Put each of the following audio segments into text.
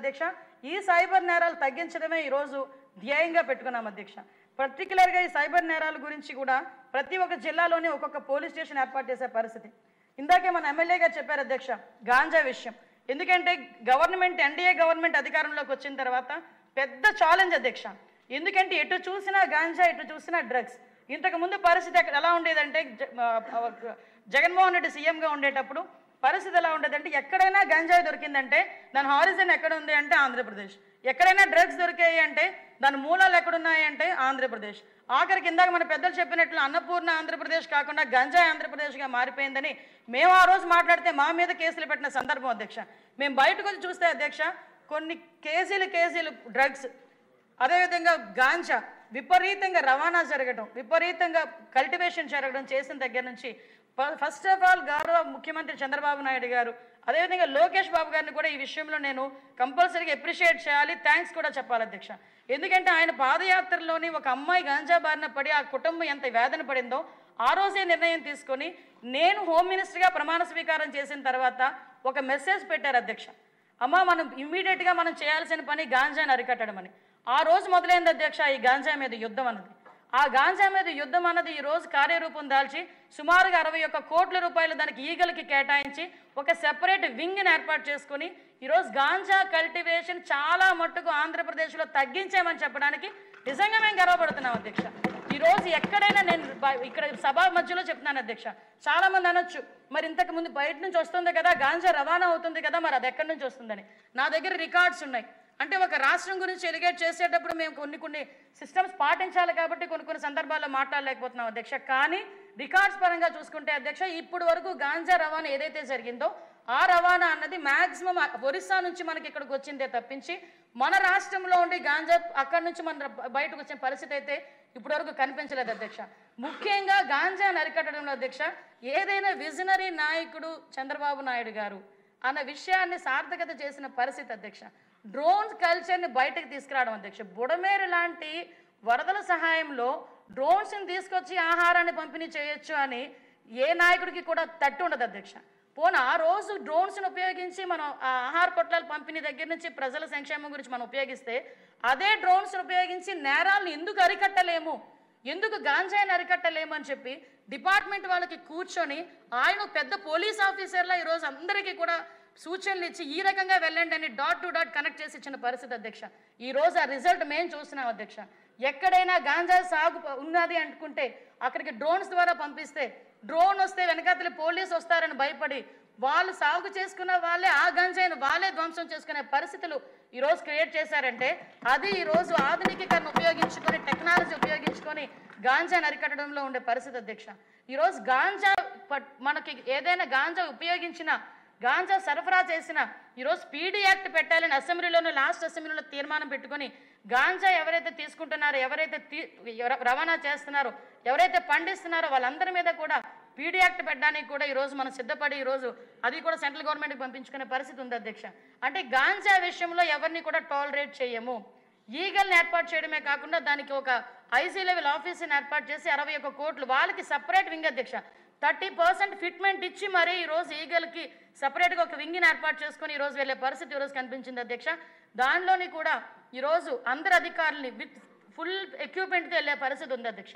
అధ్యక్ష. ఈ సైబర్ నేరాలు తగ్గించడమే ఈరోజు ధ్యేయంగా పెట్టుకున్నాం అధ్యక్ష. పర్టికులర్గా ఈ సైబర్ నేరాల గురించి కూడా ప్రతి ఒక్క జిల్లాలోనే ఒక్కొక్క పోలీస్ స్టేషన్ ఏర్పాటు చేసే పరిస్థితి. ఇందాకే మన ఎమ్మెల్యే గారు చెప్పారు అధ్యక్ష గాంజా విషయం. ఎందుకంటే ఎన్డీఏ గవర్నమెంట్ అధికారంలోకి వచ్చిన తర్వాత పెద్ద ఛాలెంజ్ అధ్యక్ష. ఎందుకంటే ఎటు చూసినా గాంజా, ఎటు చూసినా డ్రగ్స్. ఇంతకుముందు పరిస్థితి ఎలా ఉండేదంటే జగన్మోహన్ రెడ్డి సీఎంగా ఉండేటప్పుడు పరిస్థితి ఎలా ఉండేదంటే ఎక్కడైనా గంజాయి దొరికిందంటే దాని హారిజన్ ఎక్కడ ఉంది అంటే ఆంధ్రప్రదేశ్, ఎక్కడైనా డ్రగ్స్ దొరికాయి అంటే దాని మూలాలు ఎక్కడున్నాయి అంటే ఆంధ్రప్రదేశ్. ఆఖరికి ఇందాక మన పెద్దలు చెప్పినట్లు అన్నపూర్ణ ఆంధ్రప్రదేశ్ కాకుండా గంజాయి ఆంధ్రప్రదేశ్గా మారిపోయిందని మేము ఆ రోజు మాట్లాడితే మా మీద కేసులు పెట్టిన సందర్భం అధ్యక్ష. మేము బయటకు వచ్చి చూస్తే అధ్యక్ష కొన్ని కేజీలు డ్రగ్స్, అదేవిధంగా గాంజా విపరీతంగా రవాణా జరగడం, విపరీతంగా కల్టివేషన్ జరగడం చేసిన దగ్గర నుంచి ఫస్ట్ ఆఫ్ ఆల్ గౌరవ ముఖ్యమంత్రి చంద్రబాబు నాయుడు గారు, అదేవిధంగా లోకేష్ బాబు గారిని కూడా ఈ విషయంలో నేను కంపల్సరీగా అప్రిషియేట్ చేయాలి, థ్యాంక్స్ కూడా చెప్పాలి అధ్యక్ష. ఎందుకంటే ఆయన పాదయాత్రలోని ఒక అమ్మాయి గాంజా బారిన పడి ఆ కుటుంబం ఎంత వేదన పడిందో ఆ రోజే నిర్ణయం తీసుకొని నేను హోమ్ మినిస్టర్గా ప్రమాణ స్వీకారం చేసిన తర్వాత ఒక మెసేజ్ పెట్టారు అధ్యక్ష. అమ్మ మనం ఇమ్మీడియట్గా మనం చేయాల్సిన పని గాంజాని అరికట్టడం అని. ఆ రోజు మొదలైంది అధ్యక్ష ఈ గాంజా మీద యుద్ధం అన్నది. ఆ గాంజా మీద యుద్ధం అన్నది ఈరోజు కార్యరూపం దాల్చి సుమారుగా 61 కోట్ల రూపాయలు దానికి ఈగలకి కేటాయించి ఒక సెపరేట్ వింగ్ని ఏర్పాటు చేసుకుని ఈరోజు గాంజా కల్టివేషన్ చాలా మట్టుకు ఆంధ్రప్రదేశ్లో తగ్గించామని చెప్పడానికి నిజంగా మేము గర్వపడుతున్నాం అధ్యక్ష. ఈరోజు ఎక్కడైనా నేను ఇక్కడ సభ మధ్యలో చెప్తున్నాను అధ్యక్ష, చాలామంది అనొచ్చు మరి ఇంతకు ముందు బయట నుంచి వస్తుంది కదా గాంజా రవాణా అవుతుంది కదా మరి అది ఎక్కడి నుంచి వస్తుందని. నా దగ్గర రికార్డ్స్ ఉన్నాయి. అంటే ఒక రాష్ట్రం గురించి ఎలిగేట్ చేసేటప్పుడు మేము కొన్ని సిస్టమ్స్ పాటించాలి కాబట్టి కొన్ని సందర్భాల్లో మాట్లాడలేకపోతున్నాం అధ్యక్ష. కానీ రికార్డ్స్ పరంగా చూసుకుంటే అధ్యక్ష ఇప్పుడు వరకు గాంజా రవాణా ఏదైతే జరిగిందో ఆ రవాణా అన్నది మ్యాక్సిమం ఒరిస్సా నుంచి మనకి ఇక్కడికి వచ్చిందే తప్పించి మన రాష్ట్రంలో ఉండి గాంజా అక్కడి నుంచి మన బయటకు వచ్చిన పరిస్థితి అయితే ఇప్పటివరకు కనిపించలేదు అధ్యక్ష. ముఖ్యంగా గాంజా అరికట్టడంలో అధ్యక్ష ఏదైనా విజనరీ నాయకుడు చంద్రబాబు నాయుడు గారు అన్న విషయాన్ని సార్థకత చేసిన పరిస్థితి అధ్యక్ష. డ్రోన్స్ కల్చర్ని బయటకు తీసుకురావడం అధ్యక్ష. బుడమేరు లాంటి వరదల సహాయంలో డ్రోన్స్ని తీసుకొచ్చి ఆహారాన్ని పంపిణీ చేయొచ్చు అని ఏ నాయకుడికి కూడా తట్టు ఉండదు అధ్యక్ష. పోనీ ఆ రోజు డ్రోన్స్ని ఉపయోగించి మనం ఆహార పొట్లాల పంపిణీ దగ్గర నుంచి ప్రజల సంక్షేమం గురించి మనం ఉపయోగిస్తే అదే డ్రోన్స్ని ఉపయోగించి నేరాలను ఎందుకు అరికట్టలేము, ఎందుకు గాంజాయిని అరికట్టలేము అని చెప్పి డిపార్ట్మెంట్ వాళ్ళకి కూర్చొని ఆయన పెద్ద పోలీస్ ఆఫీసర్లా ఈరోజు అందరికీ కూడా సూచనలు ఇచ్చి ఈ రకంగా వెళ్ళండి అని డాట్ టు డాట్ కనెక్ట్ చేసి ఇచ్చిన పరిస్థితి అధ్యక్ష. ఈరోజు ఆ రిజల్ట్ మేము చూస్తున్నాం అధ్యక్ష. ఎక్కడైనా గాంజా సాగు ఉన్నది అనుకుంటే అక్కడికి డ్రోన్స్ ద్వారా పంపిస్తే డ్రోన్ వస్తే వెనకాతలి పోలీసు వస్తారని భయపడి వాళ్ళు సాగు చేసుకున్న వాళ్ళే ఆ గంజాయిని వాళ్ళే ధ్వంసం చేసుకునే పరిస్థితులు ఈరోజు క్రియేట్ చేశారంటే అది ఈరోజు ఆధునికీకరణ ఉపయోగించుకొని టెక్నాలజీ ఉపయోగించుకొని గాంజాని అరికట్టడంలో ఉండే పరిస్థితి అధ్యక్ష. ఈరోజు గాంజా మనకి ఏదైనా గాంజా ఉపయోగించిన గాంజా సరఫరా చేసిన ఈరోజు పీడీ యాక్ట్ పెట్టాలని అసెంబ్లీలోనే లాస్ట్ అసెంబ్లీలో తీర్మానం పెట్టుకొని గాంజా ఎవరైతే తీసుకుంటున్నారో ఎవరైతే రవాణా చేస్తున్నారో ఎవరైతే పండిస్తున్నారో వాళ్ళందరి మీద కూడా పీడీ యాక్ట్ పెట్టడానికి కూడా ఈరోజు మనం సిద్ధపడి ఈరోజు అది కూడా సెంట్రల్ గవర్నమెంట్కి పంపించుకునే పరిస్థితి ఉంది అధ్యక్ష. అంటే గాంజా విషయంలో ఎవరిని కూడా టాలరేట్ చేయము. ఈగల్ని ఏర్పాటు చేయడమే కాకుండా దానికి ఒక ఐసీ లెవెల్ ఆఫీస్ని ఏర్పాటు చేసి 61 కోట్లు వాళ్ళకి సపరేట్ వింగ్ అధ్యక్ష 30% ఫిట్మెంట్ ఇచ్చి మరీ ఈరోజు ఈగల్కి సపరేట్గా ఒక వింగ్ని ఏర్పాటు చేసుకొని ఈరోజు వెళ్ళే పరిస్థితి ఈరోజు కనిపించింది అధ్యక్ష. దానిలోని కూడా ఈరోజు అందరు అధికారులని విత్ ఫుల్ ఎక్విప్మెంట్తో వెళ్ళే పరిస్థితి ఉంది అధ్యక్ష.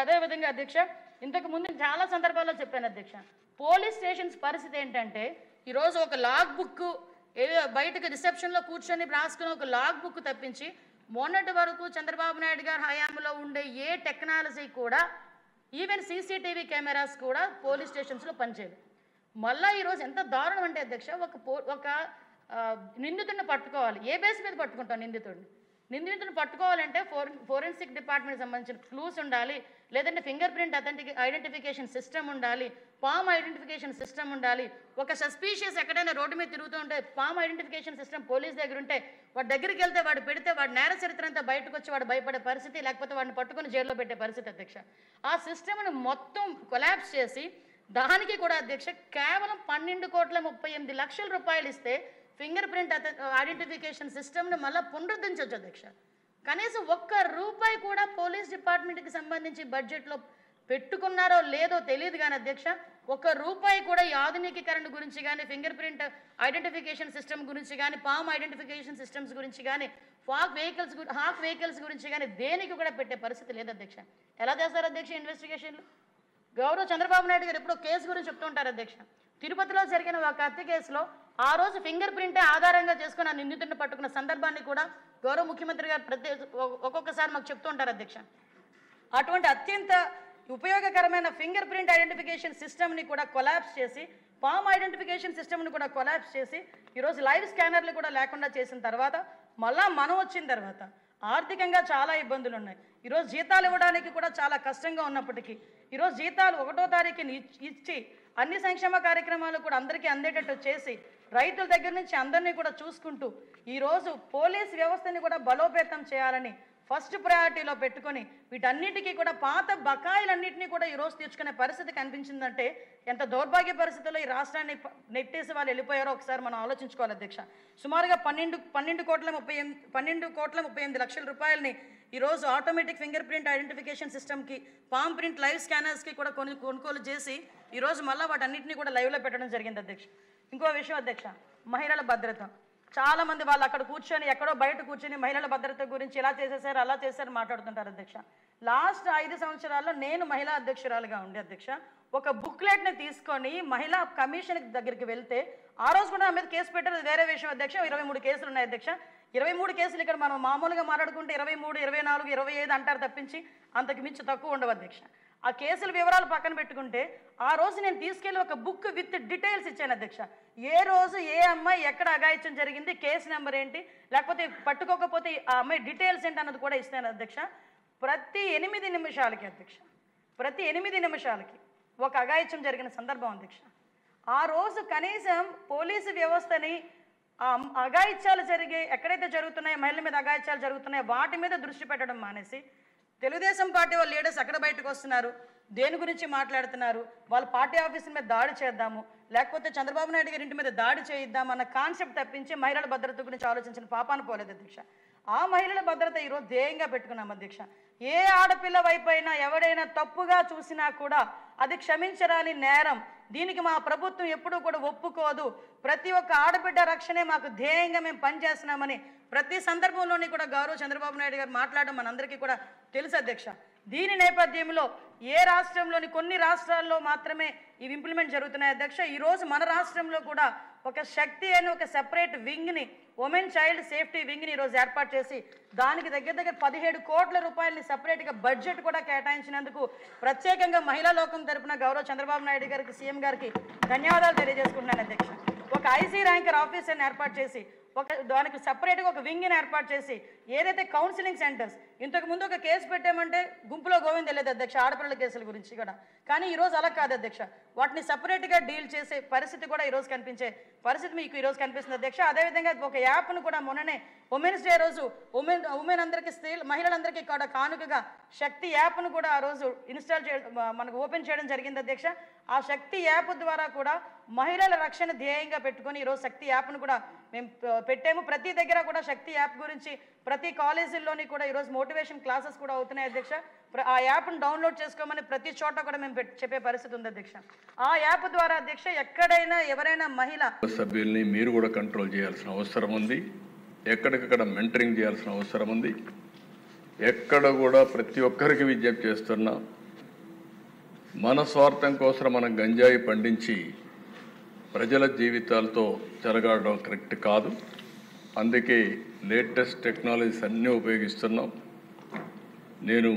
అదేవిధంగా అధ్యక్ష ఇంతకు ముందు చాలా సందర్భాల్లో చెప్పాను అధ్యక్ష, పోలీస్ స్టేషన్స్ పరిస్థితి ఏంటంటే ఈరోజు ఒక లాగ్ బుక్ బయటకు రిసెప్షన్లో కూర్చొని రాసుకుని ఒక లాగ్ బుక్ తప్పించి మొన్నటి వరకు చంద్రబాబు నాయుడు గారి హయాంలో ఉండే ఏ టెక్నాలజీ కూడా ఈవెన్ సీసీటీవీ కెమెరాస్ కూడా పోలీస్ స్టేషన్స్లో పనిచేయదు. మళ్ళీ ఈరోజు ఎంత దారుణం అంటే అధ్యక్ష ఒక నిందితుడిని పట్టుకోవాలి, ఏ బేస్ మీద పట్టుకుంటాం నిందితుడిని పట్టుకోవాలంటే ఫోరెన్సిక్ డిపార్ట్మెంట్కి సంబంధించిన క్లూస్ ఉండాలి, లేదంటే ఫింగర్ ప్రింట్ ఐడెంటిఫికేషన్ సిస్టమ్ ఉండాలి, పామ్ ఐడెంటిఫికేషన్ సిస్టమ్ ఉండాలి. ఒక సస్పీషియస్ ఎక్కడైనా రోడ్డు మీద తిరుగుతూ ఉంటే పామ్ ఐడెంటిఫికేషన్ సిస్టమ్ పోలీస్ దగ్గర ఉంటే వాడి దగ్గరికి వెళ్తే వాడు పెడితే వాడి నేర చరిత్ర అంతా బయటకు వచ్చి వాడు భయపడే పరిస్థితి, లేకపోతే వాడిని పట్టుకుని జైల్లో పెట్టే పరిస్థితి అధ్యక్ష. ఆ సిస్టమ్ను మొత్తం కొలాప్స్ చేసి దానికి కూడా అధ్యక్ష కేవలం 12,38,00,000 రూపాయలు ఇస్తే ఫింగర్ ప్రింట్ ఐడెంటిఫికేషన్ సిస్టమ్ని మళ్ళీ పునరుద్ధరించవచ్చు అధ్యక్ష. కనీసం 1 రూపాయి కూడా పోలీస్ డిపార్ట్మెంట్కి సంబంధించి బడ్జెట్లో పెట్టుకున్నారో లేదో తెలియదు కానీ అధ్యక్ష, ఒక్క రూపాయి కూడా ఈ ఆధునికీకరణ గురించి కానీ, ఫింగర్ ప్రింట్ ఐడెంటిఫికేషన్ సిస్టమ్ గురించి కానీ, పామ్ ఐడెంటిఫికేషన్ సిస్టమ్స్ గురించి కానీ, హాక్ వెహికల్స్ గురించి కానీ దేనికి కూడా పెట్టే పరిస్థితి లేదు అధ్యక్ష. ఎలా చేస్తారు అధ్యక్ష ఇన్వెస్టిగేషన్లు? గౌరవ చంద్రబాబు నాయుడు గారు ఎప్పుడో కేసు గురించి చెప్తూ ఉంటారు అధ్యక్ష. తిరుపతిలో జరిగిన ఒక హత్య కేసులో ఆ రోజు ఫింగర్ ప్రింటే ఆధారంగా చేసుకుని ఆ నిందితుడిని పట్టుకున్న సందర్భాన్ని కూడా గౌరవ ముఖ్యమంత్రి గారు ఒక్కొక్కసారి మాకు చెప్తూ ఉంటారు అధ్యక్ష. అటువంటి అత్యంత ఉపయోగకరమైన ఫింగర్ ప్రింట్ ఐడెంటిఫికేషన్ సిస్టమ్ని కూడా కొలాప్స్ చేసి, పామ్ ఐడెంటిఫికేషన్ సిస్టమ్ని కూడా కొలాప్స్ చేసి, ఈరోజు లైవ్ స్కానర్లు కూడా లేకుండా చేసిన తర్వాత, మళ్ళా మనం వచ్చిన తర్వాత ఆర్థికంగా చాలా ఇబ్బందులు ఉన్నాయి. ఈరోజు జీతాలు ఇవ్వడానికి కూడా చాలా కష్టంగా ఉన్నప్పటికీ, ఈరోజు జీతాలు 1వ తారీఖుని ఇచ్చి అన్ని సంక్షేమ కార్యక్రమాలు కూడా అందరికీ అందేటట్టు చేసి, రైతుల దగ్గర నుంచి అందరినీ కూడా చూసుకుంటూ, ఈరోజు పోలీస్ వ్యవస్థని కూడా బలోపేతం చేయాలని ఫస్ట్ ప్రయారిటీలో పెట్టుకొని, వీటన్నిటికీ కూడా పాత బకాయిలన్నింటినీ కూడా ఈరోజు తీర్చుకునే పరిస్థితి కనిపించిందంటే ఎంత దౌర్భాగ్య పరిస్థితుల్లో ఈ రాష్ట్రాన్ని నెట్టేసి వాళ్ళు వెళ్ళిపోయారో ఒకసారి మనం ఆలోచించుకోవాలి అధ్యక్ష. సుమారుగా 12,38 లక్షల రూపాయలని ఈరోజు ఆటోమేటిక్ ఫింగర్ ప్రింట్ ఐడెంటిఫికేషన్ సిస్టమ్కి, పామ్ ప్రింట్ లైవ్ స్కానర్స్కి కూడా కొనుగోలు చేసి ఈరోజు మళ్ళీ వాటన్నింటినీ కూడా లైవ్లో పెట్టడం జరిగింది అధ్యక్ష. ఇంకో విషయం అధ్యక్ష, మహిళల భద్రత. చాలామంది వాళ్ళు అక్కడ కూర్చొని, ఎక్కడో బయట కూర్చొని మహిళల భద్రత గురించి ఇలా చేసేసారు, అలా చేశారు మాట్లాడుతుంటారు అధ్యక్ష. లాస్ట్ 5 సంవత్సరాల్లో నేను మహిళా అధ్యక్షురాలుగా ఉండే అధ్యక్ష, ఒక బుక్లెట్ని తీసుకొని మహిళా కమిషన్ దగ్గరికి వెళ్తే ఆ రోజు కూడా నా మీద కేసు పెట్టారు, వేరే విషయం అధ్యక్ష. 23 కేసులు ఉన్నాయి అధ్యక్ష. 23 కేసులు ఇక్కడ మనం మామూలుగా మాట్లాడుకుంటే 23, 24, 25 అంటారు తప్పించి అంతకు మించి తక్కువ ఉండవు అధ్యక్ష. ఆ కేసుల వివరాలు పక్కన పెట్టుకుంటే ఆ రోజు నేను తీసుకెళ్ళి ఒక బుక్ విత్ డీటెయిల్స్ ఇచ్చాను అధ్యక్ష. ఏ రోజు ఏ అమ్మాయి ఎక్కడ అఘాయిత్యం జరిగింది, కేసు నెంబర్ ఏంటి, లేకపోతే పట్టుకోకపోతే ఆ అమ్మాయి డీటెయిల్స్ ఏంటి అన్నది కూడా ఇస్తాను అధ్యక్ష. ప్రతి 8 నిమిషాలకి అధ్యక్ష, ప్రతి 8 నిమిషాలకి ఒక అఘాయిత్యం జరిగిన సందర్భం అధ్యక్ష. ఆ రోజు కనీసం పోలీసు వ్యవస్థని అఘాయిత్యాలు ఎక్కడైతే జరుగుతున్నాయో, మహిళల మీద అఘాయిత్యాలు జరుగుతున్నాయో వాటి మీద దృష్టి పెట్టడం మానేసి, తెలుగుదేశం పార్టీ వాళ్ళ లీడర్స్ ఎక్కడ బయటకు వస్తున్నారు, దేని గురించి మాట్లాడుతున్నారు, వాళ్ళ పార్టీ ఆఫీసుల మీద దాడి చేద్దాము, లేకపోతే చంద్రబాబు నాయుడు గారి ఇంటి మీద దాడి చేయిద్దాం అన్న కాన్సెప్ట్ తప్పించి మహిళల భద్రత గురించి ఆలోచించిన పాపాన పోలేదు అధ్యక్ష. ఆ మహిళల భద్రత ఈరోజు ధ్యేయంగా పెట్టుకున్నాం అధ్యక్ష. ఏ ఆడపిల్ల వైపైనా ఎవడైనా తప్పుగా చూసినా కూడా అది క్షమించరాని నేరం. దీనికి మా ప్రభుత్వం ఎప్పుడూ కూడా ఒప్పుకోదు. ప్రతి ఒక్క ఆడబిడ్డ రక్షణే మాకు ధ్యేయంగా మేము పనిచేస్తున్నామని ప్రతి సందర్భంలోని కూడా గౌరవ చంద్రబాబు నాయుడు గారు మాట్లాడడం మనందరికీ కూడా తెలుసు అధ్యక్ష. దీని నేపథ్యంలో ఏ రాష్ట్రంలోని కొన్ని రాష్ట్రాల్లో మాత్రమే ఇవి ఇంప్లిమెంట్ జరుగుతున్నాయి అధ్యక్ష. ఈరోజు మన రాష్ట్రంలో కూడా ఒక శక్తి అని ఒక సెపరేట్ వింగ్ని, ఉమెన్ చైల్డ్ సేఫ్టీ వింగ్ని ఈరోజు ఏర్పాటు చేసి దానికి దగ్గర 17 కోట్ల రూపాయలని సెపరేట్గా బడ్జెట్ కూడా కేటాయించినందుకు ప్రత్యేకంగా మహిళా లోకం తరపున గౌరవ చంద్రబాబు నాయుడు గారికి, సీఎం గారికి ధన్యవాదాలు తెలియజేసుకుంటున్నాను అధ్యక్ష. ఒక ఐసీ ర్యాంకర్ ఆఫీసర్ని ఏర్పాటు చేసి దానికి సపరేట్గా ఒక వింగ్ని ఏర్పాటు చేసి, ఏదైతే కౌన్సిలింగ్ సెంటర్స్, ఇంతకుముందు ఒక కేసు పెట్టామంటే గుంపులో గోవింద లేదు అధ్యక్ష ఆడపిల్లల కేసుల గురించి కూడా, కానీ ఈరోజు అలా కాదు అధ్యక్ష. వాటిని సపరేట్గా డీల్ చేసే పరిస్థితి కూడా ఈరోజు కనిపించే పరిస్థితి మీకు ఈరోజు కనిపిస్తుంది అధ్యక్ష. అదేవిధంగా ఒక యాప్ను కూడా మొన్ననే ఉమెన్స్ డే రోజు ఉమెన్ అందరికీ, మహిళలందరికీ కూడా కానుకగా శక్తి యాప్ను కూడా ఆ రోజు మనకు ఓపెన్ చేయడం జరిగింది అధ్యక్ష. ఆ శక్తి యాప్ ద్వారా కూడా మహిళల రక్షణ ధ్యేయంగా పెట్టుకొని ఈరోజు శక్తి యాప్ను కూడా మేము పెట్టాము. ప్రతి దగ్గర కూడా శక్తి యాప్ గురించి ప్రతి కాలేజీల్లోని కూడా ఈరోజు మోటివేషన్ క్లాసెస్ కూడా అవుతున్నాయి అధ్యక్ష. ఆ యాప్ను డౌన్లోడ్ చేసుకోమని ప్రతి చోట కూడా మేము చెప్పే పరిస్థితి ఉంది అధ్యక్ష. ఆ యాప్ ద్వారా అధ్యక్ష ఎక్కడైనా ఎవరైనా మహిళ సభ్యుల్ని మీరు కూడా కంట్రోల్ చేయాల్సిన అవసరం ఉంది. ఎక్కడికక్కడ మెంటరింగ్ చేయాల్సిన అవసరం ఉంది. ఎక్కడ కూడా ప్రతి ఒక్కరికి విజ్ఞప్తి చేస్తున్నా, మన స్వార్థం కోసం మనం గంజాయి పండించి ప్రజల జీవితాలతో చెలగాడడం కరెక్ట్ కాదు. అందుకే లేటెస్ట్ టెక్నాలజీస్ అన్నీ ఉపయోగిస్తున్నాం. నేను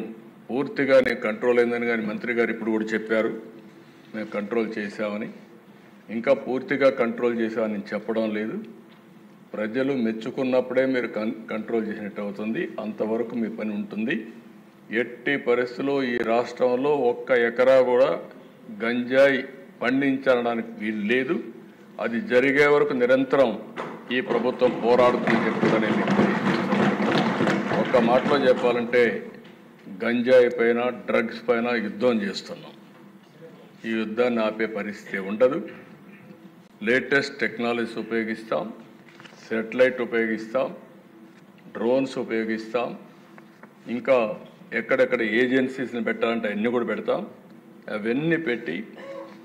కంట్రోల్ అయిందని కానీ మంత్రి గారు ఇప్పుడు కూడా చెప్పారు మేము కంట్రోల్ చేశామని. ఇంకా పూర్తిగా కంట్రోల్ చేశామని నేను చెప్పడం లేదు. ప్రజలు మెచ్చుకున్నప్పుడే మీరు కంట్రోల్ చేసినట్టు అవుతుంది. అంతవరకు మీ పని ఉంటుంది. ఎట్టి పరిస్థితుల్లో ఈ రాష్ట్రంలో 1 ఎకరా కూడా గంజాయి పండించడానికి వీలు లేదు. అది జరిగే వరకు నిరంతరం ఈ ప్రభుత్వం పోరాడుతుందని చెప్పి మీకు తెలియజేస్తున్నాను. ఒక్క మాటలో చెప్పాలంటే గంజాయి పైన, డ్రగ్స్ పైన యుద్ధం చేస్తున్నాం. ఈ యుద్ధాన్ని ఆపే పరిస్థితి ఉండదు. లేటెస్ట్ టెక్నాలజీస్ ఉపయోగిస్తాం, సెటిలైట్ ఉపయోగిస్తాం, డ్రోన్స్ ఉపయోగిస్తాం, ఇంకా ఎక్కడెక్కడ ఏజెన్సీస్ని పెట్టాలంటే అన్నీ కూడా పెడతాం. అవన్నీ పెట్టి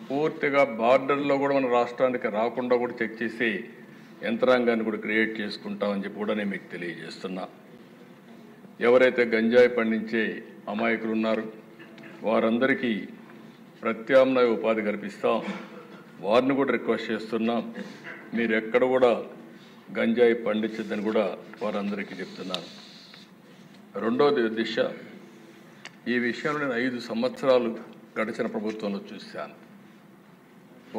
పూర్తిగా బార్డర్లో కూడా మన రాష్ట్రానికి రాకుండా కూడా చెక్ చేసి యంత్రాంగాన్ని కూడా క్రియేట్ చేసుకుంటామని చెప్పి కూడా నేను మీకు తెలియజేస్తున్నా. ఎవరైతే గంజాయి పండించే అమాయకులు ఉన్నారో వారందరికీ ప్రత్యామ్నాయ ఉపాధి కల్పిస్తాం. వారిని కూడా రిక్వెస్ట్ చేస్తున్నాం, మీరు ఎక్కడ కూడా గంజాయి పండించద్దని కూడా వారందరికీ చెప్తున్నాను. రెండోది దిశ, ఈ విషయంలో నేను 5 సంవత్సరాలు గడిచిన ప్రభుత్వంలో చూశాను.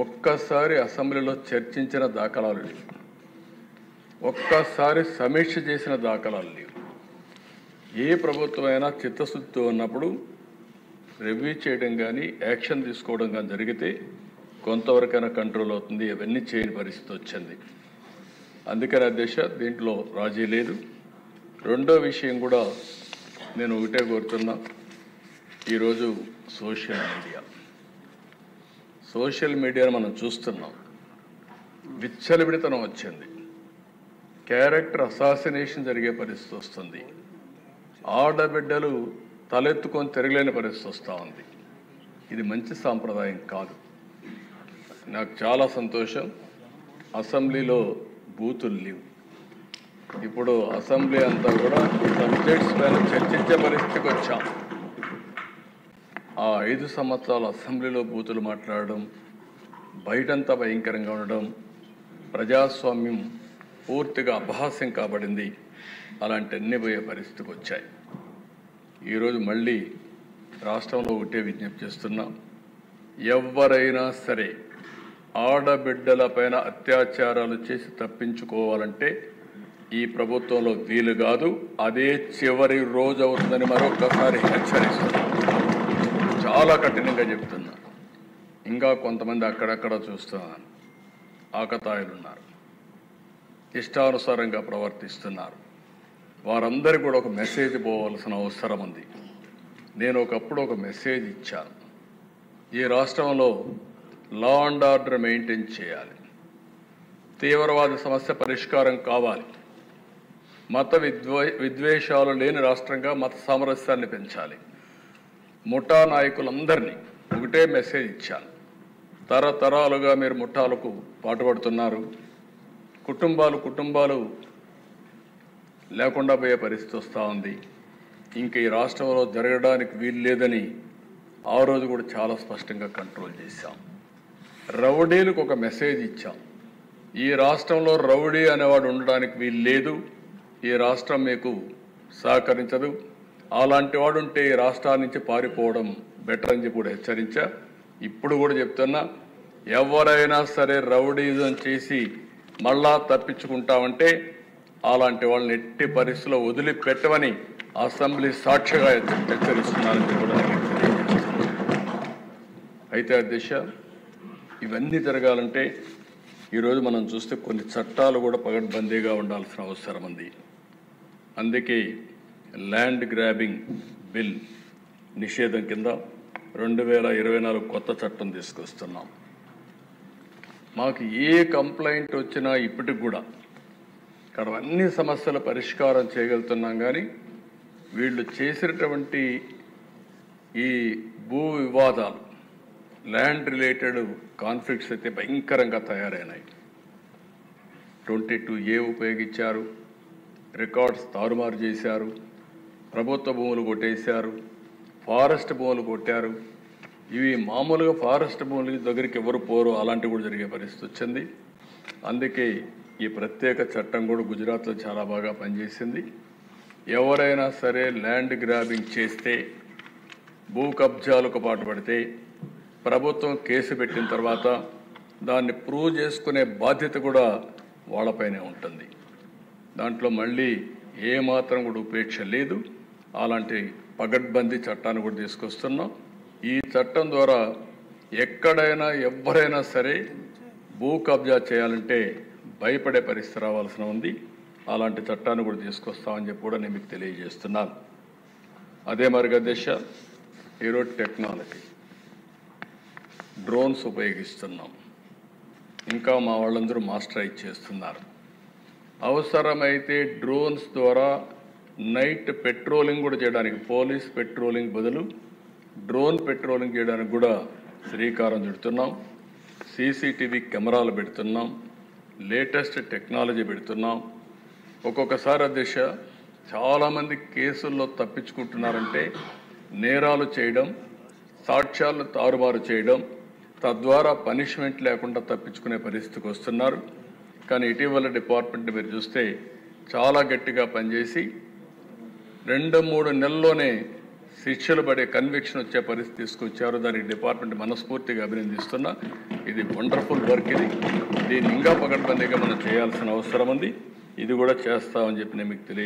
ఒక్కసారి అసెంబ్లీలో చర్చించిన దాఖలాలు లేవు, ఒక్కసారి సమీక్ష చేసిన దాఖలాలు లేవు. ఏ ప్రభుత్వమైనా చిత్తశుద్ధితో ఉన్నప్పుడు రివ్యూ చేయడం కానీ యాక్షన్ తీసుకోవడం కానీ జరిగితే కొంతవరకైనా కంట్రోల్ అవుతుంది. అవన్నీ చేయని పరిస్థితి వచ్చింది. అందుకని అధ్యక్ష, దీంట్లో రాజీ లేదు. రెండో విషయం కూడా నేను ఒకటే కోరుతున్నా, ఈరోజు సోషల్ మీడియాను మనం చూస్తున్నాం. విచ్చలవిడితనం వచ్చింది, క్యారెక్టర్ అసాసినేషన్ జరిగే పరిస్థితి వస్తుంది, ఆడబిడ్డలు తలెత్తుకొని తిరగలేని పరిస్థితి వస్తూ ఉంది. ఇది మంచి సాంప్రదాయం కాదు. నాకు చాలా సంతోషం, అసెంబ్లీలో బూతులు లేవు. ఇప్పుడు అసెంబ్లీ అంతా కూడా సబ్జెక్ట్స్ పైన చర్చించే పరిస్థితికి వచ్చాం. ఆ 5 సంవత్సరాలు అసెంబ్లీలో బూతులు మాట్లాడడం, బయటంతా భయంకరంగా ఉండడం, ప్రజాస్వామ్యం పూర్తిగా అపహాస్యం కాబడింది. అలాంటి అన్ని పోయే పరిస్థితికి వచ్చాయి. ఈరోజు మళ్ళీ రాష్ట్రంలో ఒకటే విజ్ఞప్తి చేస్తున్నాం, ఎవరైనా సరే ఆడబిడ్డల పైన అత్యాచారాలు చేసి తప్పించుకోవాలంటే ఈ ప్రభుత్వంలో వీలు కాదు. అదే చివరి రోజు అవుతుందని మరొకసారి హెచ్చరిస్తున్నాం. చాలా కఠినంగా చెప్తున్నా. ఇంకా కొంతమంది అక్కడక్కడ చూస్తున్నాను, ఆకతాయిలు ఉన్నారు, ఇష్టానుసారంగా ప్రవర్తిస్తున్నారు. వారందరికీ కూడా ఒక మెసేజ్ పోవాల్సిన అవసరం ఉంది. నేను ఒకప్పుడు ఒక మెసేజ్ ఇచ్చాను, ఈ రాష్ట్రంలో లా అండ్ ఆర్డర్ మెయింటైన్ చేయాలి, తీవ్రవాద సమస్య పరిష్కారం కావాలి, మత విద్వేషాలు లేని రాష్ట్రంగా మత సామరస్యాన్ని పెంచాలి. ముఠా నాయకులందరినీ ఒకటే మెసేజ్ ఇచ్చాను, తరతరాలుగా మీరు ముఠాలకు పాటుపడుతున్నారు, కుటుంబాలు లేకుండా పోయే పరిస్థితి వస్తూ ఉంది. ఇంక ఈ రాష్ట్రంలో జరగడానికి వీలు లేదని ఆ రోజు కూడా చాలా స్పష్టంగా కంట్రోల్ చేశాం. రౌడీలకు ఒక మెసేజ్ ఇచ్చాం, ఈ రాష్ట్రంలో రౌడీ అనేవాడు ఉండడానికి వీలు లేదు, ఈ రాష్ట్రం మీకు సహకరించదు, అలాంటి వాడు ఉంటే ఈ రాష్ట్రాల నుంచి పారిపోవడం బెటర్ అని చెప్పి కూడా హెచ్చరించా. ఇప్పుడు కూడా చెప్తున్నా, ఎవరైనా సరే రౌడీజం చేసి మళ్ళా తప్పించుకుంటామంటే అలాంటి వాళ్ళని ఎట్టి పరిస్థితుల్లో వదిలిపెట్టమని అసెంబ్లీ సాక్షిగా హెచ్చరిస్తున్నారని కూడా అయితే అధ్యక్ష, ఇవన్నీ జరగాలంటే ఈరోజు మనం చూస్తే కొన్ని చట్టాలు కూడా పగడ్బందీగా ఉండాల్సిన అవసరం ఉంది. అందుకే ల్యాండ్ గ్రాబింగ్ బిల్ నిషేధం కింద 2024 కొత్త చట్టం తీసుకొస్తున్నాం. మాకు ఏ కంప్లైంట్ వచ్చినా ఇప్పటికి కూడా ఇక్కడ అన్ని సమస్యల పరిష్కారం చేయగలుగుతున్నాం. కానీ వీళ్ళు చేసినటువంటి ఈ భూ వివాదాలు, ల్యాండ్ రిలేటెడ్ కాన్ఫ్లిక్ట్స్ అయితే భయంకరంగా తయారైనాయి. 22A ఉపయోగించారు, రికార్డ్స్ తారుమారు చేశారు, ప్రభుత్వ భూములు కొట్టేశారు, ఫారెస్ట్ భూములు కొట్టారు. ఇవి మామూలుగా ఫారెస్ట్ భూములకి దగ్గరికి ఎవరు పోరు, అలాంటివి కూడా జరిగే పరిస్థితి వచ్చింది. అందుకే ఈ ప్రత్యేక చట్టం కూడా గుజరాత్లో చాలా బాగా పనిచేసింది. ఎవరైనా సరే ల్యాండ్ గ్రాబింగ్ చేస్తే, భూ కబ్జాలకు పాటుపడితే ప్రభుత్వం కేసు పెట్టిన తర్వాత దాన్ని ప్రూవ్ చేసుకునే బాధ్యత కూడా వాళ్ళపైనే ఉంటుంది. దాంట్లో మళ్ళీ ఏమాత్రం కూడా ఉపేక్ష లేదు. అలాంటి పగడ్బందీ చట్టాన్ని కూడా తీసుకొస్తున్నాం. ఈ చట్టం ద్వారా ఎక్కడైనా ఎవరైనా సరే భూ కబ్జా చేయాలంటే భయపడే పరిస్థితి రావాల్సిన ఉంది. అలాంటి చట్టాన్ని కూడా తీసుకొస్తామని చెప్పి కూడా నేను మీకు తెలియజేస్తున్నాను. అదే మరిగా దిశ, ఈరోజు టెక్నాలజీ డ్రోన్స్ ఉపయోగిస్తున్నాం. ఇంకా మా వాళ్ళందరూ మాస్టరైజ్ చేస్తున్నారు. అవసరమైతే డ్రోన్స్ ద్వారా నైట్ పెట్రోలింగ్ కూడా చేయడానికి, పోలీస్ పెట్రోలింగ్ బదులు డ్రోన్ పెట్రోలింగ్ చేయడానికి కూడా శ్రీకారం చుడుతున్నాం. సీసీటీవీ కెమెరాలు పెడుతున్నాం. లేటెస్ట్ టెక్నాలజీ పెడుతున్నాం. ఒక్కొక్కసారి అధ్యక్ష చాలామంది కేసుల్లో తప్పించుకుంటున్నారంటే నేరాలు చేయడం, సాక్ష్యాలను తారుమారు చేయడం, తద్వారా పనిష్మెంట్ లేకుండా తప్పించుకునే పరిస్థితికి వస్తున్నారు. కానీ ఇటీవల డిపార్ట్మెంట్ మీరు చూస్తే చాలా గట్టిగా పనిచేసి 2-3 నెలల్లోనే శిక్షలు పడే కన్విక్షన్ వచ్చే పరిస్థితి తీసుకొచ్చారు. దానికి డిపార్ట్మెంట్ మనస్ఫూర్తిగా అభినందిస్తున్నా. ఇది వండర్ఫుల్ వర్క్. దీన్ని ఇంకా పకడ్బందీగా మనం చేయాల్సిన అవసరం ఉంది. ఇది కూడా చేస్తామని చెప్పి నేను మీకు తెలియ